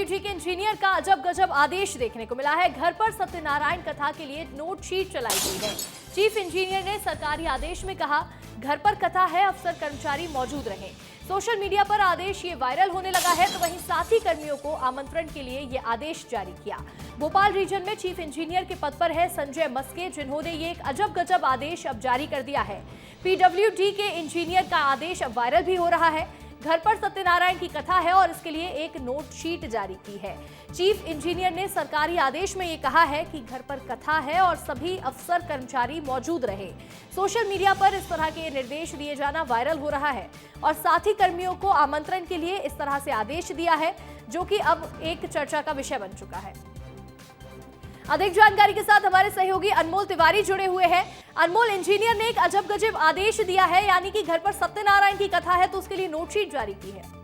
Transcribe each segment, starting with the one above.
PWD के engineer का अजब गजब आदेश देखने को मिला है। घर पर सत्यनारायण कथा के लिए नोट शीट चलाई गई है। चीफ इंजीनियर ने सरकारी आदेश में कहा, घर पर कथा है, अफसर कर्मचारी मौजूद रहें। सोशल मीडिया पर आदेश ये वायरल होने लगा है, तो वहीं साथी कर्मियों को आमंत्रण के लिए ये आदेश जारी किया। भोपाल रीजन में चीफ इंजीनियर के पद पर है संजय मस्के, जिन्होंने ये एक अजब गजब आदेश अब जारी कर दिया है। पीडब्ल्यूडी के इंजीनियर का आदेश अब वायरल भी हो रहा है। घर पर सत्यनारायण की कथा है और इसके लिए एक नोट शीट जारी की है। चीफ इंजीनियर ने सरकारी आदेश में ये कहा है कि घर पर कथा है और सभी अफसर कर्मचारी मौजूद रहे। सोशल मीडिया पर इस तरह के निर्देश दिए जाना वायरल हो रहा है और साथी कर्मियों को आमंत्रण के लिए इस तरह से आदेश दिया है, जो कि अब एक चर्चा का विषय बन चुका है। अधिक जानकारी के साथ हमारे सहयोगी अनमोल तिवारी जुड़े हुए हैं। अनमोल, इंजीनियर ने एक अजब गजब आदेश दिया है, यानी कि घर पर सत्यनारायण की कथा है तो उसके लिए नोट शीट जारी की है।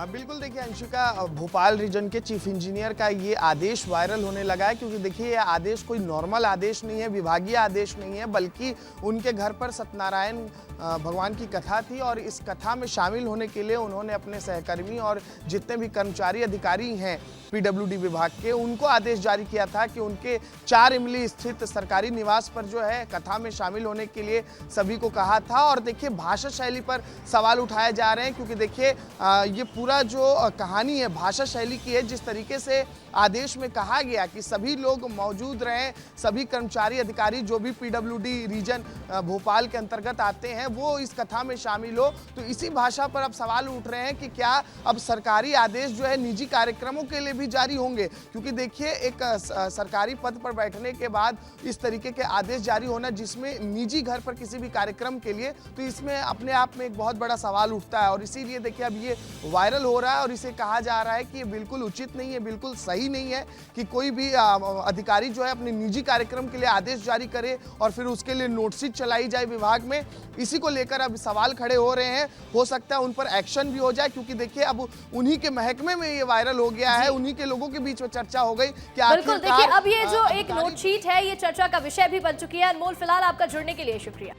बिल्कुल, देखिए अंशिका, भोपाल रीजन के चीफ इंजीनियर का ये आदेश वायरल होने लगा है, क्योंकि देखिए ये आदेश कोई नॉर्मल आदेश नहीं है, विभागीय आदेश नहीं है, बल्कि उनके घर पर सत्यनारायण भगवान की कथा थी और इस कथा में शामिल होने के लिए उन्होंने अपने सहकर्मी और जितने भी कर्मचारी अधिकारी हैं पीडब्ल्यूडी विभाग के, उनको आदेश जारी किया था कि उनके 4 इमली स्थित सरकारी निवास पर जो है कथा में शामिल होने के लिए सभी को कहा था। और देखिए भाषा शैली पर सवाल उठाए जा रहे हैं, क्योंकि देखिए ये पूरा जो कहानी है भाषा शैली की है। जिस तरीके से आदेश में कहा गया कि सभी लोग मौजूद रहें, सभी कर्मचारी अधिकारी जो भी पीडब्ल्यूडी रीजन भोपाल के अंतर्गत आते हैं वो इस कथा में शामिल हो, तो इसी भाषा पर अब सवाल उठ रहे हैं कि क्या अब सरकारी आदेश जो है निजी कार्यक्रमों के लिए भी जारी होंगे। क्योंकि देखिए एक सरकारी पद पर बैठने के बाद इस तरीके के आदेश जारी होना, जिसमें निजी घर पर किसी भी कार्यक्रम के लिए, तो इसमें अपने आप में एक बहुत बड़ा सवाल उठता है। और इसीलिए देखिए अब ये वायरल हो रहा है और इसे कहा जा रहा है कि ये बिल्कुल उचित नहीं है, बिल्कुल सही नहीं है कि कोई भी अधिकारी जो है अपने निजी कार्यक्रम के लिए आदेश जारी करे और फिर उसके लिए नोट शीट चलाई जाए विभाग में। इसी को लेकर अब सवाल खड़े हो रहे हैं। हो सकता है उन पर एक्शन भी हो जाए, क्योंकि देखिए अब उन्हीं के महकमे में ये वायरल हो गया है, उन्हीं के लोगों के बीच में चर्चा हो गई कि बिल्कुल, देखिए अब ये जो एक नोट शीट है ये चर्चा का विषय भी बन चुकी है। अनमोल, फिलहाल आपका जुड़ने के लिए शुक्रिया।